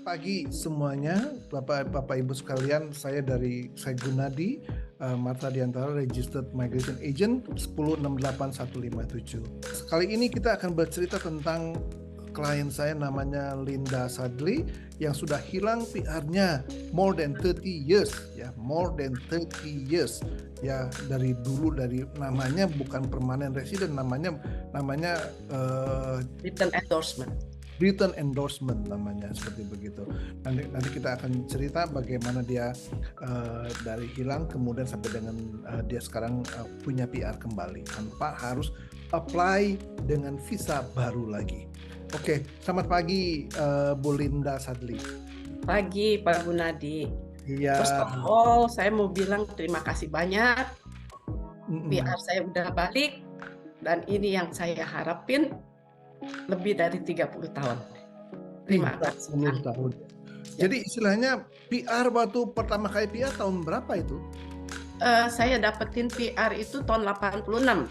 Pagi semuanya, Bapak Ibu sekalian, saya Gunadi, Marta Diantara, Registered Migration Agent 1068157. Kali ini kita akan bercerita tentang klien saya namanya Linda Sadli yang sudah hilang PR-nya more than 30 years, ya, more than 30 years. Ya, dari dulu, dari namanya bukan permanent resident, namanya written endorsement namanya, seperti begitu. Nanti kita akan cerita bagaimana dia dari hilang kemudian sampai dengan dia sekarang punya PR kembali tanpa harus apply dengan visa baru lagi. Oke, selamat pagi Bu Linda Sadli. Pagi Pak Gunadi. Iya. First of all, saya mau bilang terima kasih banyak. PR saya udah balik dan ini yang saya harapin lebih dari 30 tahun. Terima kasih. 30 tahun. Jadi istilahnya PR waktu pertama kali PR tahun berapa itu? Saya dapetin PR itu tahun 86.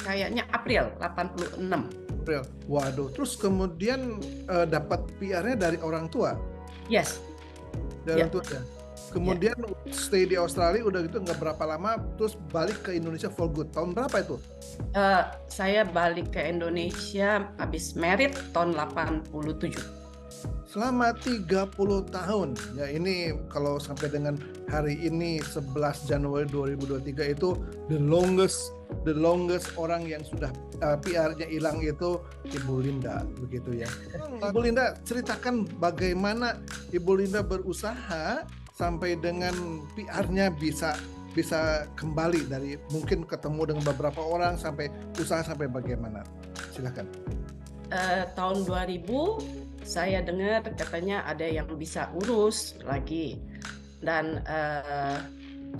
Kayaknya April 86. April. Waduh, terus kemudian dapat PR-nya dari orang tua? Yes. Dari orang tua ya. Kemudian stay di Australia udah gitu nggak berapa lama, terus balik ke Indonesia for good. Tahun berapa itu? Saya balik ke Indonesia habis merit tahun 87. Selama 30 tahun. Ya, ini kalau sampai dengan hari ini 11 Januari 2023 itu the longest orang yang sudah PR-nya hilang itu Ibu Linda, begitu ya. Ibu Linda, ceritakan bagaimana Ibu Linda berusaha sampai dengan PR-nya bisa kembali, dari mungkin ketemu dengan beberapa orang sampai usaha sampai bagaimana. Silakan. Tahun 2000 saya dengar katanya ada yang bisa urus lagi dan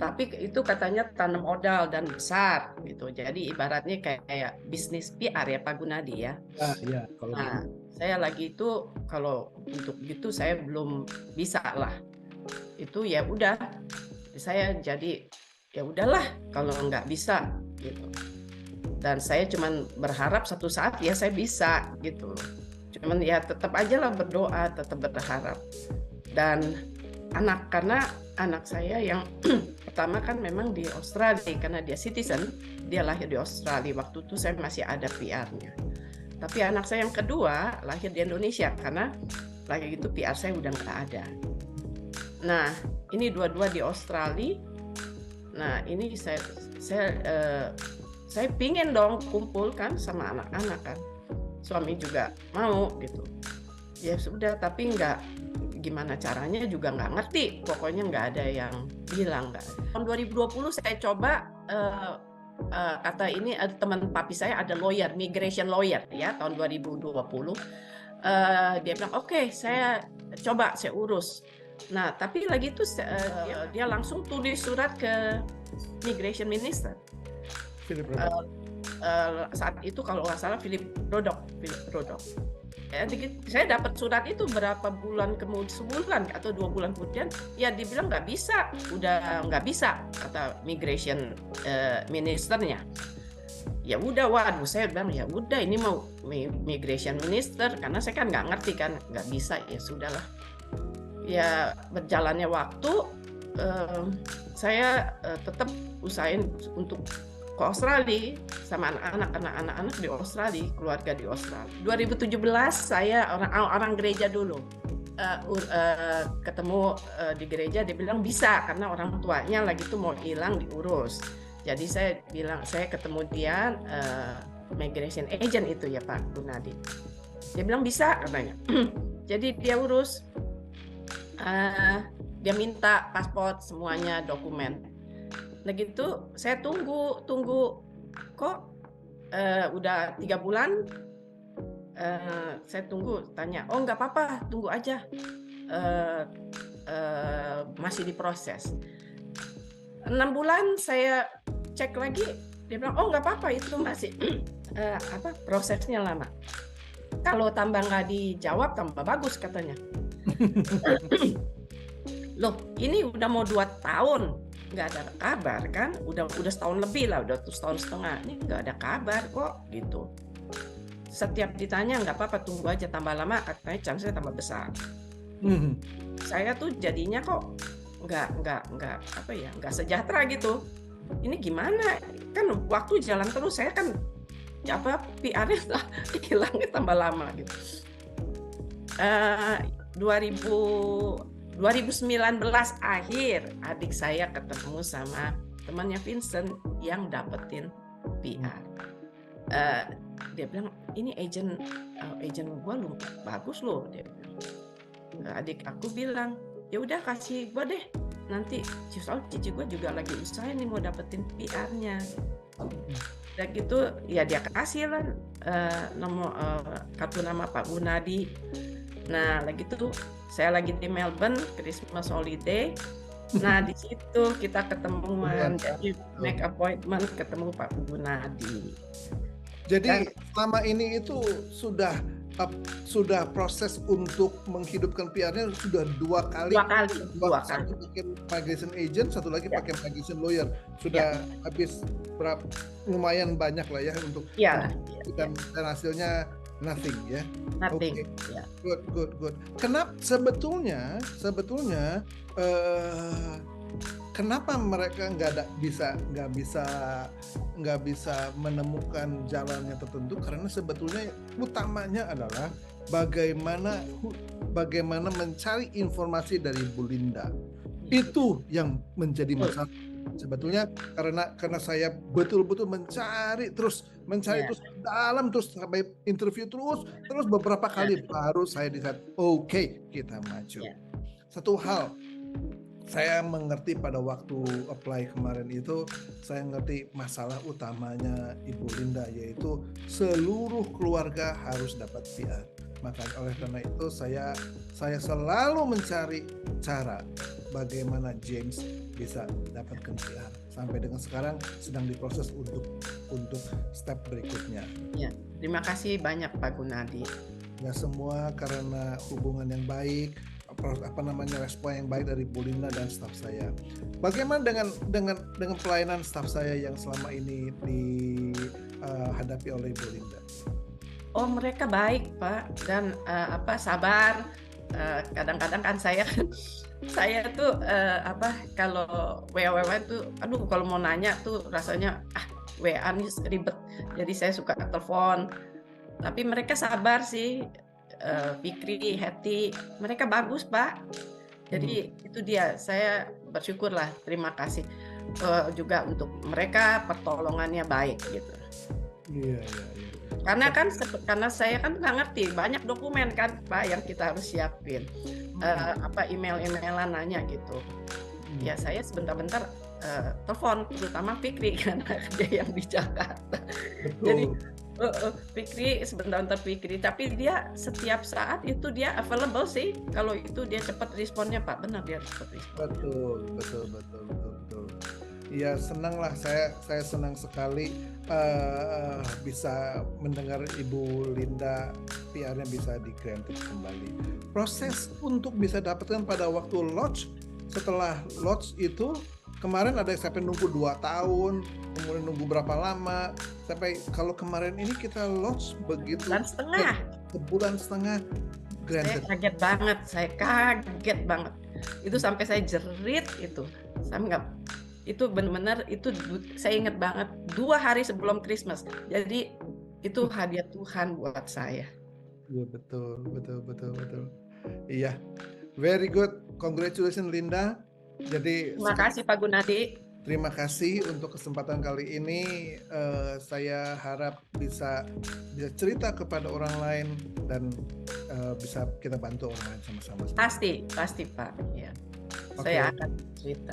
tapi itu katanya tanam modal dan besar gitu. Jadi ibaratnya kayak bisnis PR ya Pak Gunadi ya. Ya, kalau saya lagi itu kalau untuk gitu saya belum bisa lah. Itu ya udah saya jadi ya udahlah kalau nggak bisa gitu. Dan saya cuman berharap satu saat ya saya bisa gitu. Cuman ya tetap aja lah berdoa, tetap berharap. Dan karena anak saya yang pertama kan memang di Australia karena dia citizen, dia lahir di Australia. Waktu itu saya masih ada PR-nya. Tapi anak saya yang kedua lahir di Indonesia karena lagi itu PR saya udah nggak ada. Nah, ini dua-dua di Australia. Nah, ini saya pingin dong kumpul kan sama anak-anak kan. Suami juga mau gitu. Ya sudah, tapi nggak gimana caranya juga nggak ngerti. Pokoknya nggak ada yang bilang nggak. Tahun 2020 saya coba kata ini teman papi saya ada lawyer, migration lawyer ya tahun 2020. Dia bilang oke, saya coba saya urus. Nah, tapi lagi itu dia langsung tulis surat ke Migration Minister. Saat itu kalau nggak salah Philip Rodok. Saya dapat surat itu berapa bulan kemudian, sebulan atau 2 bulan kemudian, ya dibilang nggak bisa, udah nggak bisa kata Migration Ministernya. Ya udah, waduh, saya bilang ya udah ini mau Migration Minister karena saya kan nggak ngerti kan, nggak bisa, ya sudahlah. Ya berjalannya waktu saya tetap usahain untuk ke Australia sama anak-anak di Australia, keluarga di Australia. 2017 saya orang gereja dulu ketemu di gereja, dia bilang bisa karena orang tuanya lagi tuh mau hilang diurus. Jadi saya bilang saya ketemu dia migration agent itu ya Pak Gunadi. Dia bilang bisa katanya. Jadi dia urus. Dia minta paspor semuanya, dokumen. Nah gitu saya tunggu kok udah 3 bulan saya tunggu, tanya oh nggak apa-apa tunggu aja, masih diproses. 6 bulan saya cek lagi, dia bilang oh nggak apa-apa itu masih prosesnya lama, kalau tambah nggak dijawab tambah bagus katanya. Loh, ini udah mau 2 tahun nggak ada kabar kan, udah setahun lebih lah, udah setahun setengah, ini nggak ada kabar kok gitu. Setiap ditanya nggak apa-apa, tunggu aja tambah lama katanya chance-nya tambah besar. Mhm. Saya tuh jadinya kok nggak apa ya, nggak sejahtera gitu. Ini gimana? Kan waktu jalan terus, saya kan apa PR-nya hilangnya tambah lama gitu. 2019 akhir adik saya ketemu sama temannya Vincent yang dapetin PR. Dia bilang ini agent gua bagus loh, dia bilang. Adik aku bilang ya udah kasih gua deh, nanti cici gua juga lagi usaha nih mau dapetin PR-nya. Dan gitu ya dia kasih lah nomor kartu nama Pak Gunadi. Nah lagi tuh saya lagi di Melbourne Christmas holiday. Nah di situ kita ketemuan, jadi make appointment ketemu Pak Gunadi. Jadi selama ini itu sudah proses untuk menghidupkan PR-nya sudah dua kali. Satu pakai migration agent, satu lagi pakai migration lawyer. Sudah habis lumayan banyak lah ya untuk dan hasilnya nothing ya. Nothing. Okay. Good. Kenapa sebetulnya kenapa mereka nggak bisa menemukan jalannya tertentu? Karena sebetulnya utamanya adalah bagaimana mencari informasi dari Bu Linda. Itu yang menjadi masalah sebetulnya, karena saya betul-betul mencari terus dalam, terus sampai interview terus beberapa kali baru saya decide oke, kita maju. Satu hal saya mengerti pada waktu apply kemarin itu, saya ngerti masalah utamanya Ibu Linda, yaitu seluruh keluarga harus dapat PR. Maka oleh karena itu saya selalu mencari cara bagaimana James bisa dapatkan PR. Sampai dengan sekarang sedang diproses untuk step berikutnya. Ya, terima kasih banyak Pak Gunadi. Ya semua karena hubungan yang baik, respon yang baik dari Bu Linda dan staf saya. Bagaimana dengan pelayanan staf saya yang selama ini dihadapi oleh Bu Linda? Oh, mereka baik Pak, dan sabar. Kadang-kadang kan saya tuh kalau WA tuh, aduh kalau mau nanya tuh rasanya WA nih ribet, jadi saya suka telepon. Tapi mereka sabar sih. Fikri, Hetty, mereka bagus Pak. Jadi itu dia, saya bersyukurlah, terima kasih juga untuk mereka, pertolongannya baik gitu. Iya. Karena saya kan nggak ngerti, banyak dokumen kan Pak yang kita harus siapin, email-emailan nanya gitu. Ya saya sebentar-bentar telepon, terutama Fikri karena dia yang di Jakarta. Betul. Jadi Fikri sebentar Fikri, tapi dia setiap saat itu dia available sih. Kalau itu dia cepat responnya Pak, benar dia cepat respon. Betul. Iya, senanglah saya senang sekali bisa mendengar Ibu Linda PR-nya bisa di-granted kembali. Proses untuk bisa dapatkan pada waktu lodge, setelah lodge itu kemarin ada yang sampai nunggu 2 tahun, kemudian nunggu berapa lama, sampai kalau kemarin ini kita lodge begitu sebulan setengah granted. Saya kaget banget. Itu sampai saya jerit itu. Itu benar-benar itu saya ingat banget 2 hari sebelum Christmas. Jadi itu hadiah Tuhan buat saya. Iya, betul. Iya. Very good. Congratulations Linda. Jadi terima kasih Pak Gunadi. Terima kasih untuk kesempatan kali ini. Saya harap bisa cerita kepada orang lain dan bisa kita bantu orang lain sama-sama. Pasti Pak. Ya. Okay. Saya akan cerita.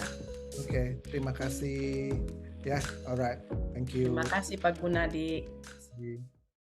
Oke, terima kasih. Ya, alright. Thank you. Terima kasih Pak Gunadi.